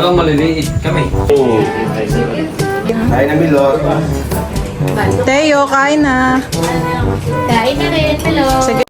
Walang maliliit kami. Kain na Milot. Teo, kain na. Kain na rin. Hello. Sige.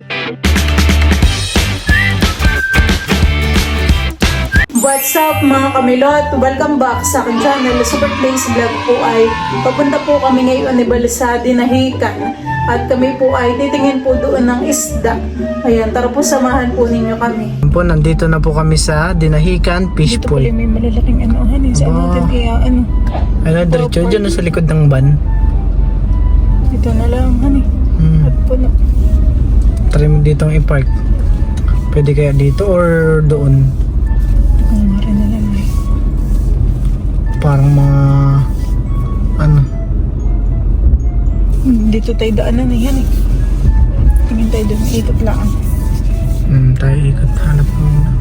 What's up mga kamilot? Welcome back sa aking channel. Super Place Vlog po ay papunta po kami ngayon ni sa Dinahican. At kami po ay titingin po doon ng isda. Ayan, tara po samahan po ninyo kami. Po, nandito na po kami sa Dinahican Fish Dito po Pool. may malalaking anuhan sa natin kaya ano. Ano, diretso dyan sa likod ng van. Dito na lang, honey. At puno. Try mo ditong i-park. Pwede kaya dito or doon? Ang mara na lang eh. Parang mga ano. Dito tayo daanan na yan eh. Tingin tayo doon, ikot lang. Tayo ikot, hanap mo muna.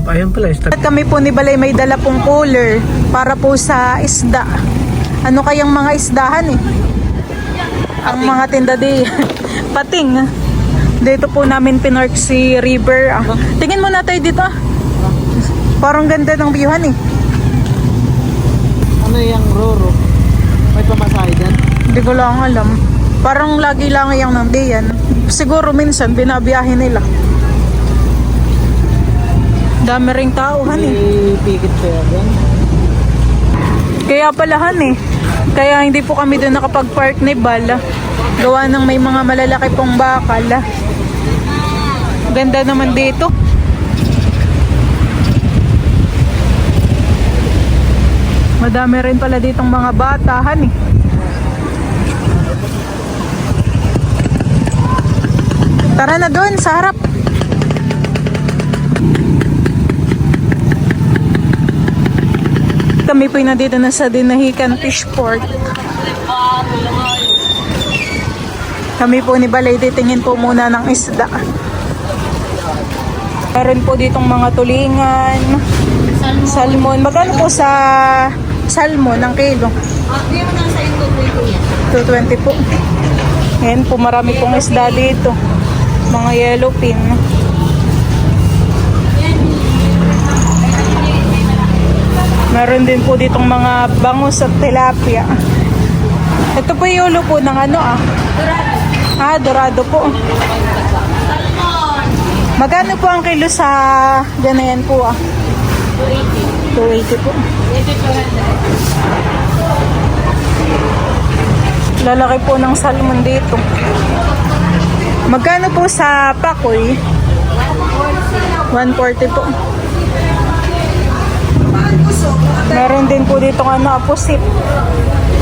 Ayun pala, At kami po ni Balay may dala pong cooler para po sa isda. Ano kayang mga isdahan eh? Ang mga tinda di pating. Dito po namin pinark si River. Tingin muna tayo dito. Parang ganda ng viewhan eh. ano yung Roro? May pamasahe dyan? Hindi ko lang alam. Parang lagi lang yung nang diyan. Siguro minsan binabiyahe nila. Dami ring tao, han eh. May pikit kaya dyan? Kaya pala han eh. Kaya hindi po kami doon nakapag-park ni Bala. Gawa ng may mga malalaki pong bakal. Ganda naman dito. Madami rin pala ditong mga bata, han eh. Tara na doon sa harap. Kami po nandito na sa Dinahican Fish Port. Kami po ni Balay titingin po muna ng isda. Meron po ditong mga tulingan, salmon. Magkano po sa salmon ang kilo? 220 po. Ayan po, marami pong isda dito. Mga yellowfin. Meron din po ditong mga bangus at tilapia. Ito po yung ulo po ng ano dorado po. Magkano po ang kilo sa ganayan po 280 po. Lalaki po ng salmon dito. Magkano po sa pakoy? 140 po. Meron din po dito pusit.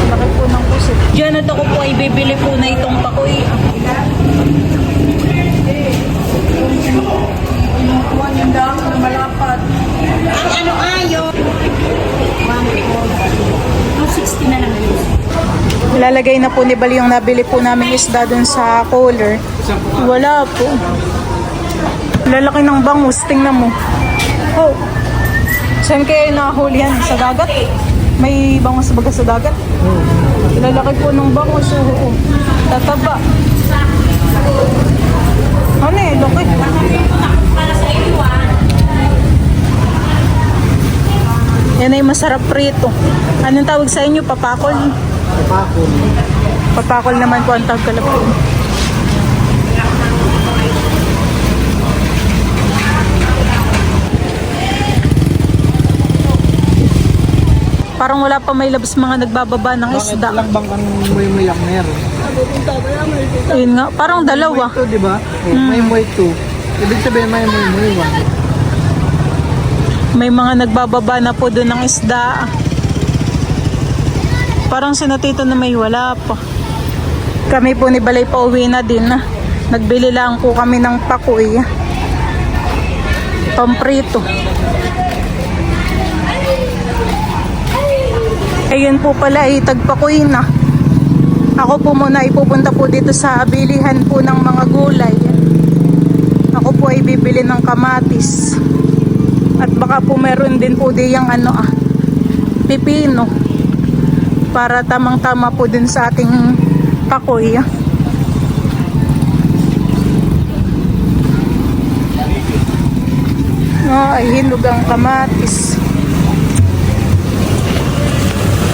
Laki po ng pusit. Diyan at ako po ay bibili po na itong pakoy. Ang ano ayo? 260 na lang. Lalagay na po ni Bali yung nabili po namin isda dun sa cooler. Wala po. Lalaki ng bangus. Tingnan mo. Oh. Saan kaya nahuli yan? Sa dagat? May bangus baga sa dagat? Lalaki po ng bangus. Tataba. Ano eh? Laki. Yan ay masarap prito. Anong tawag sa inyo? Papakol? Papakol. Papakol naman po ang tawag kalapon. Parang wala pa may labas mga nagbababa ng isda. Bakit lang bang kang muy-muyak meron? Ayun nga, parang dalawa. Ito, di ba? May muy 2. Ibig sabihin may muy 1. May mga nagbababa na po doon ng isda. Parang sinatito na may wala pa. Kami po ni Balay pa uwi na din. Nagbili lang po kami ng pakoy. Pamprito. Ayun po pala ay tagpakoy na. Ako po muna ipupunta po dito sa bilihan po ng mga gulay. Ako po ay bibili ng kamatis. At baka po meron din po diyang pipino. Para tamang-tama po din sa ating pakoy. ay hinog ang kamatis.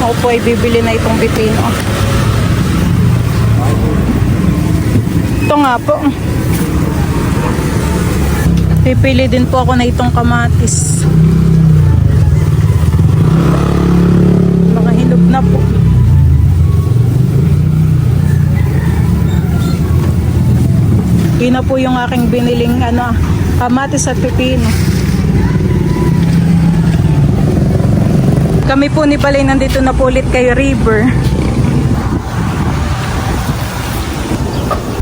Ako po ay bibili na itong pipino. Ito nga po. Pipili din po ako na itong kamatis. Baka hinog na po. Yun na po yung aking biniling kamatis at pipino. Kami po ni Balay nandito na po ulit kay River.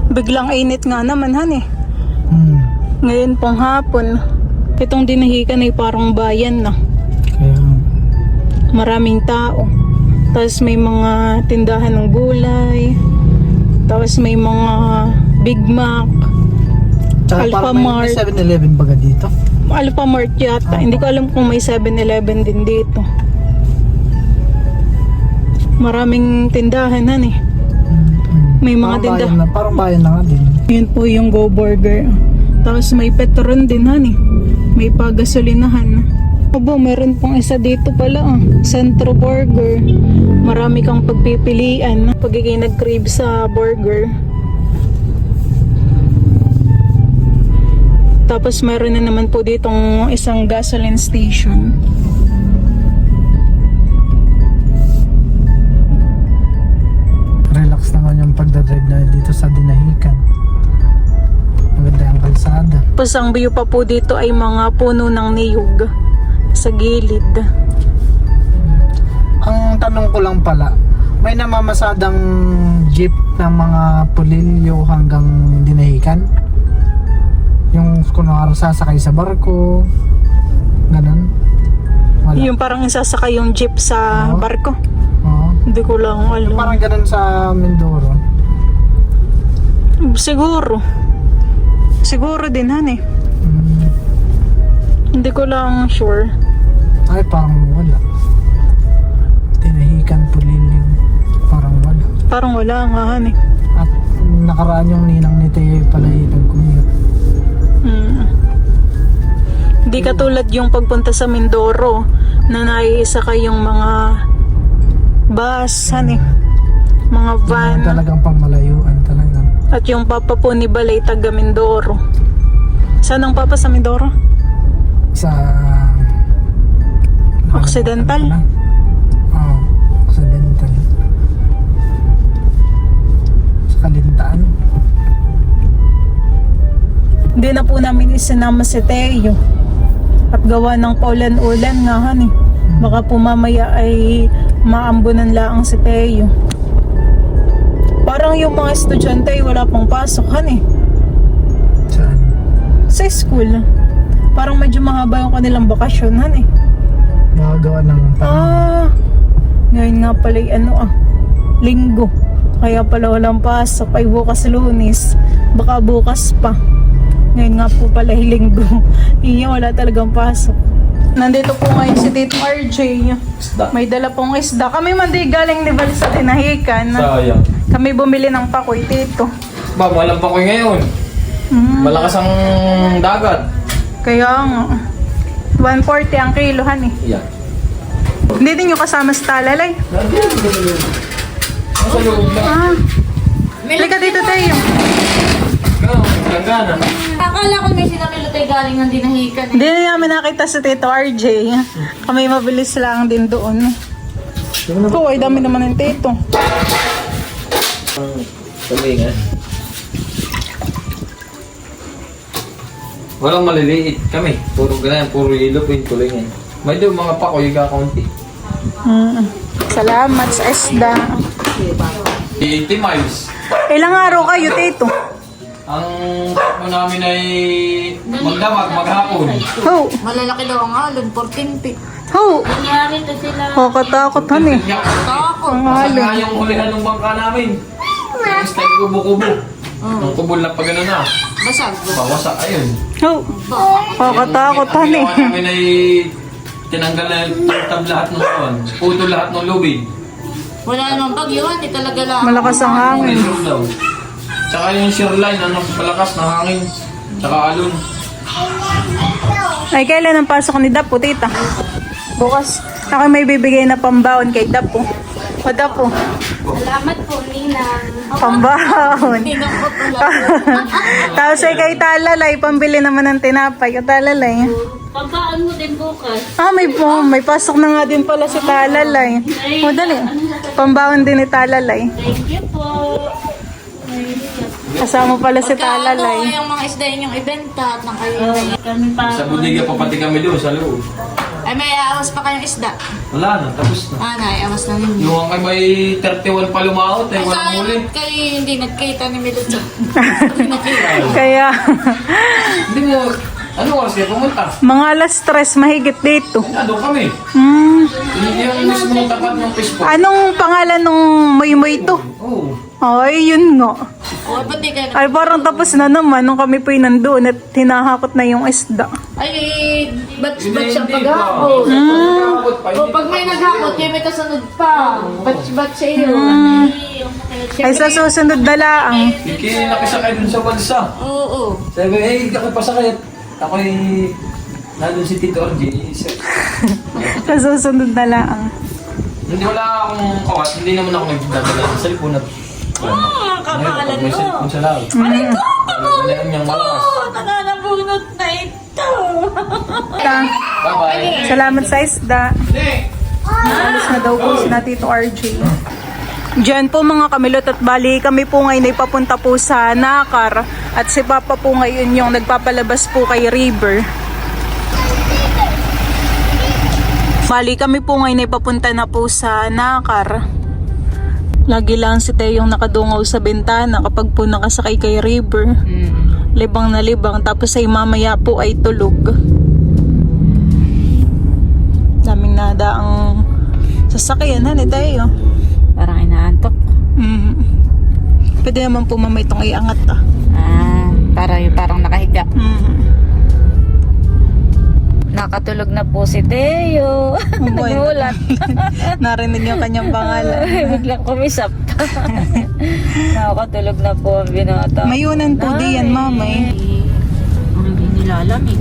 Biglang init nga naman han eh. Ngayon pong hapon. Itong dinahikan ay parang bayan na. Kaya, Maraming tao. Tapos may mga tindahan ng gulay. Tapos may mga Big Mac. tsaka parang may Alphamart. 7-Eleven baga dito. Alphamart yata. Hindi ko alam kung may 7-Eleven din dito. Maraming tindahan han eh. May mga tindahan. Parang bayan na nga din. Yun po yung Go Burger. Tapos may Petron din han eh. May pagasolinahan. Abo, meron pong isa dito pala Centro Burger. Marami kang pagpipilian pag ikay nag-crave sa burger. Tapos meron na naman po ditong isang gasoline station. Relax naman yung pagdadrive na dito sa Dinahican. Maganda yung kalsada. Tapos ang view pa po dito ay mga puno ng niyog sa gilid. Ang tanong ko lang pala, may namamasadang jeep ng mga Pulilyo hanggang Dinahican? Yung kunwari sasakay sa barko, ganun? Wala. Yung parang sasakay yung jeep sa Oo. barko. Oo. Hindi ko lang alam. Yung parang ganun sa Mindoro. Siguro. Siguro din han eh. Hmm. Hindi ko lang sure. Ay, parang wala. Dinahican, Pulilyo, parang wala. Parang wala nga han eh. At nakaraan yung ninang ni Teo pala nag-commute. Hindi katulad yung pagpunta sa Mindoro na naiisa kayong mga bus han eh. Mga van. Talagang pangmalayuan talaga. At yung papa po ni Balay taga Mindoro. Saan ang papa sa Mindoro? Sa Occidental? Oo, Occidental. Sa Kalintaan. Hindi na po namin isinama si Teo. At gawa ng paulan-ulan nga han eh. Baka po mamaya ay maambunan laang si Teo. Parang yung mga estudyante ay wala pang pasok han eh. Saan? Sa school. Parang medyo mahaba yung kanilang bakasyon han eh. Makagawa ng Ngayon nga pala linggo. Kaya pala walang pasok. Ay bukas Lunes. Baka bukas pa. Ngayon nga po pala linggo. Iya wala talagang pasok. Nandito po ngayon si Tito RJ. Isda. May dala pong isda. Kami man di galing ni Val sa Dinahican. Sayang. Kami bumili ng pakoy, Tito. Ba, walang pa ko ngayon. Malakas ang dagat. Kaya nga. 140 ang kilohan eh. Yan. Hindi din yung kasama sa talalay. Sa loob na. Halika dito tayo. Langgana. Akala ko may sinamilutay galing ng Dinahican eh. Hindi na namin nakita si Tito RJ. Kami mabilis lang din doon. Ito ay dami naman ng Tito. Tumingan. Walang maliliit kami. Puro ganyan, puro yelo po yung tulingan. May doon mga pakoy kakaunti. Salamat sa isda. 80 miles. Ilang araw kayo, Tito? Ang takbo namin ay magdamag, maghapon. Ho! Malalaki daw ang alon, 14 feet. Ho! Nangyari to sila. Kakatakot han eh. Takot. Ang Masag alon. nga yung hulihan ng bangka namin. Basta yung kubo-kubo. Nung kubol na pa gano'n na. Basag. Bawasak, ayun. Ho! Kakatakot han eh. Ang ginawa namin ay tinanggal na yung tab lahat ng kuwan. Puto lahat ng lubid. Wala namang bagyo, hindi talaga lang. Malakas ang hangin. Reserve daw. Tsaka yung shear line, ano, palakas na hangin. Tsaka alon. Ay, kailan ang pasok ni Dapo, tita? Bukas. Ako may bibigay na pambaon kay Dapo. O Dapo, Salamat po, Ninang. pambaon. Tinang ko pala. Tapos ay kay Talalay, pambili naman ng tinapay. O Talalay. Pabaan mo din bukas. Ah, may pasok na nga din pala si Talalay. O dali. Pambaon din ni Talalay. Thank you po. Kasama pala si Pagka ano, Talalay. yung mga isda yung ibenta at nang kayo. Kami pa. Sa bodega pa pati kami doon sa loob. Ay, may aawas pa kayong isda. Wala na, tapos na. Ah, naiawas na ninyo. Yung kay may 31 pa lumaot, Ay, walang huli. sayang kayo hindi nagkita ni Milucho. Kaya, Hindi mo, ano oras kayo pumunta? mga alas 3 mahigit dito. Doon kami. Yung mismo tapat ng Facebook. Anong pangalan nung moy-moy to? Oo. Ay, yun nga. O, ba't di kayo? Ay, parang tapos na naman nung kami po'y nandoon at hinahakot na yung isda. Ay, batch-batch ang Hindi paghapon. pa. Pagkakabot pa, O, hindi pag pa. may naghakot, yung may kasunod pa. Batch-batch sa iyo. Ay, sa susunod na laang. Nakisakay dun sa balsa. Oo. Sabi, ako pasakay. Ako'y nandun si Tito RJ. Sa susunod na laang. Hindi wala akong kawat, hindi naman ako nagdadala sa cellphone at Kapangalan may mo. cellphone sa loob. Wala niyang malakas. Nananabunot na ito. Bye-bye. Salamat sa isda. Alis na daw po si na Tito RJ. Diyan po mga kamilot at bali kami po ngayon ay papunta po sa Nakar at si Papa po ngayon yung nagpapalabas po kay River. Bali kami po ngayon ay papunta na po sa Nakar. Lagi lang si Teo yung nakadungaw sa bintana kapag po nakasakay kay River. Libang na libang tapos ay mamaya po ay tulog. Daming nada ang sasakyan ha ni Teo. Parang inaantok. Pwede naman po mamay itong iangat ah. Ah, parang nakahiga. Nakatulog na po si Teo. Boy. Nagulat. Narinig yung kanyang pangalan. Biglang kumisap. Nakakatulog na po ang binata. Mayunan po diyan mamay. Ang hindi nilalamig.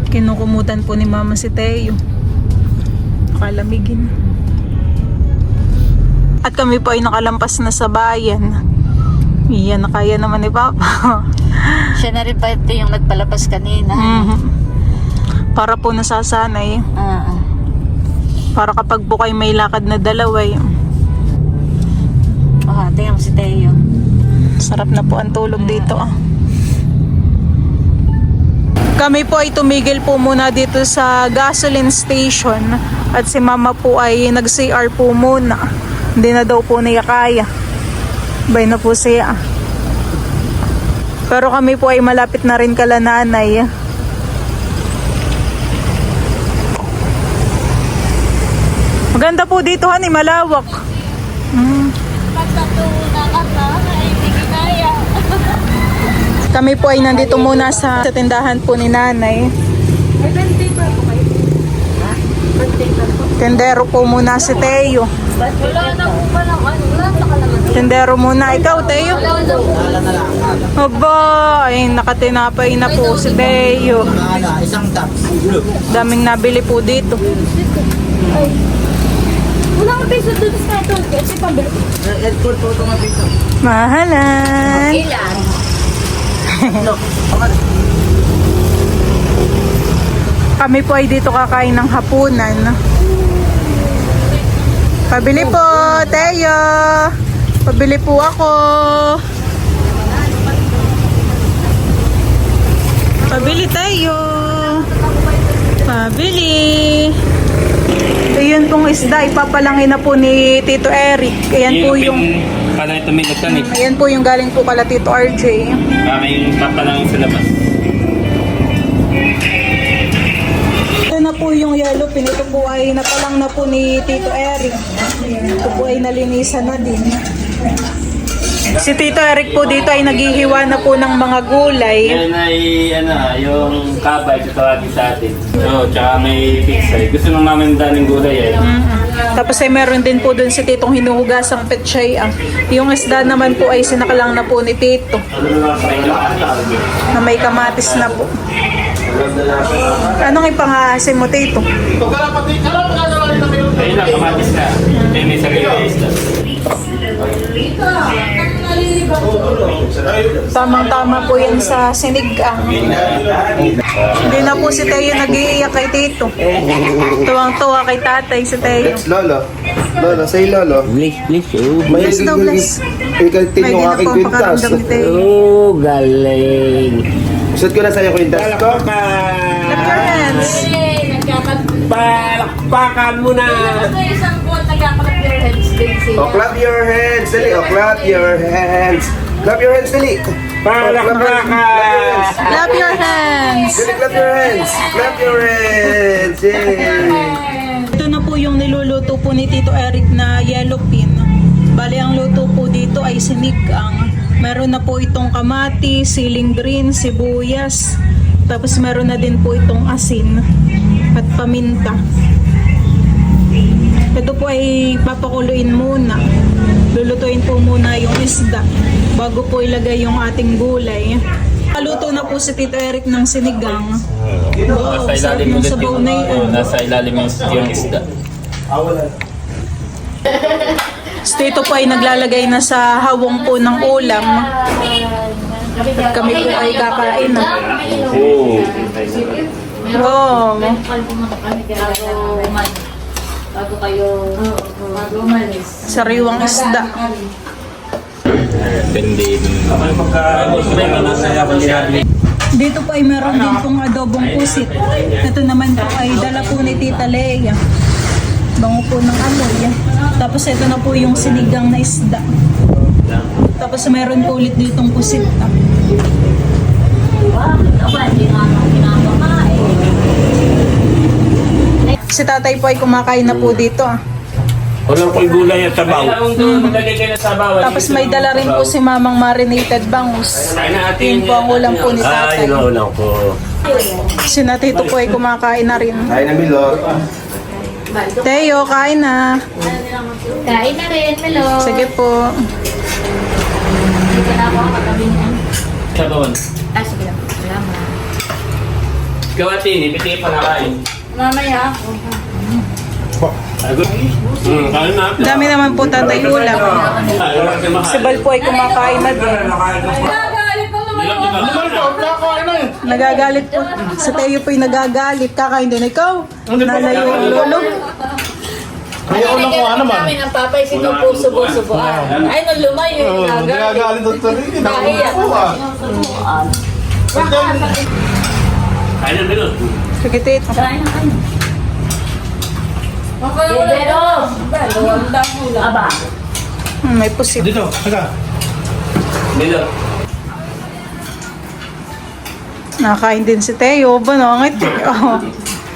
Kinukumutan po ni mama si Teo. Nakalamigin. At kami po ay nakalampas na sa bayan. Iyan, nakaya naman ni Papa. Siya na rin pa ito yung nagpalabas kanina. Para po nasasanay. Ah. Para kapag po kayo may lakad na dalawa. Oh, tingnan mo si Teo. Sarap na po ang tulog dito ah. Kami po ay tumigil po muna dito sa gasoline station. At si mama po ay nag-CR po muna. Hindi na daw po niya kaya. Bay na po siya. Pero kami po ay malapit na rin kala nanay. Maganda po dito, honey, malawak. Pagkatuna ka na, ay hindi kinaya. Kami po ay nandito muna sa tindahan po ni nanay. May band paper po kayo. Ha? Band paper po. Tendero po muna si Teo. Wala na po pa lang ano. Wala na ka naman. Tendero muna. Ikaw, Teo? Aba, ay nakatinapay na po si Teo. Isang taps. Daming nabili po dito. Wala kang peso doon sa ito. Kasi pambili. Headphone po ito mga piso. Mahalan. Ilan? Kami po ay dito kakain ng hapunan. Pabili po, Teo. Pabili po ako. Pabili tayo. Pabili. Ayun pong isda, ipapalangin na po ni Tito Eric. Ayan po yung Para ito may nagtanik. ayan po yung galing po kala Tito RJ. Para yung papalangin sa labas. Ito na po yung yellow pin. Ito po ay napalang na po ni Tito Eric. Ito po ay nalinisan na din. Si Tito Eric po dito ay naghihiwa na po ng mga gulay. Yan ay, yung kabay sa tawagin sa atin. Oo, tsaka may pixay. Gusto nung namin daming gulay eh. Tapos ay meron din po dun si Titong hinuhugasang pechay. Yung isda naman po ay sinakalang na po ni Tito. Na may kamatis na po. Anong ipangahasin mo, Tito? Ayun lang, kamatis na. Eh, may sabi na isda. Tamang-tama po yan sa sinigang. Hindi na po si Teo nag-iiyak kay Tito. Tuwang-tuwa kay tatay si Teo. Lolo. Lolo, say Lolo. Bless. May Bless daw, bless. Ikaltin May yung di na aking po ang kwintas. pakaramdam ni Teo. Oh, galing. Suot ko na sa'yo kwintas ko. Clap your hands. Palakpakan mo na. Isang buwan nagkakalat your heads din siya. Oh, clap your hands, dali. Oh, clap your hands. Clap your hands, dali. Palakpakan. Clap your hands. Dali, clap your hands. Clap your hands. Yay. Ito na po yung niluluto po ni Tito Eric na yellow pin. Bali, ang luto po dito ay sinigang. Meron na po itong kamatis, siling green, sibuyas. Tapos meron na din po itong asin at paminta. Ito po ay papakuluin muna. Lulutuin po muna yung isda bago po ilagay yung ating gulay. Kaluto na po si Tito Eric ng sinigang. Wow, Nasa sarap ilalim ng ulit sabaw yung, na yun. nasa ilalim yung isda. Si Tito po ay naglalagay na sa hawong po ng ulam. At kami po ay kakain na. Oo. Wow. Bago kayo umalis. Sariwang isda. Hindi. Dito po ay meron din pong adobong pusit. Ito naman po ay dala po ni Tita Leia. Bango po ng amoy. Tapos ito na po yung sinigang na isda. Tapos meron po ulit ditong pusit. Si tatay po ay kumakain na po dito. Walang ko'y gulay at sabaw. Maglagay kayo ng sabaw. Tapos may dala rin po si mamang marinated bangus. Yun po ang ulam po ni tatay. Ay, naulang ko. Si natito po ay kumakain na rin. Kain na, Milo. Teo, kain na. Kain na rin, Melo. Sige po. Dito na ako katabi niya. Sabawan. Ah, sige lang. Salamat. Gawatin, ipiti pa na kain. Mamaya. Kain na. Dami naman po tatay ulam. Si Bal po ay kumakain na din. Nagagalit po. Si Teo po ay nagagalit. Kakain din ikaw. Nalayo ang lolo. Kami ng papay, sinubo-subo-subo. Ay, nung lumayo, nagagalit. Nahiya. Kain na, Milo. Sige, Tito. Kain na kayo. Pero, dalawang hula. Aba. May pusit. Milo. Nakain din si Teo. Banongit. Oh.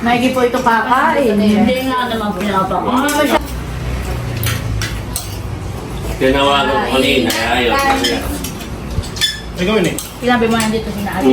Maigi po ito kakain. Hindi nga naman pinapakain. Tinawagan ko kanina. Ayaw. Sinabi mo nandito sinabi.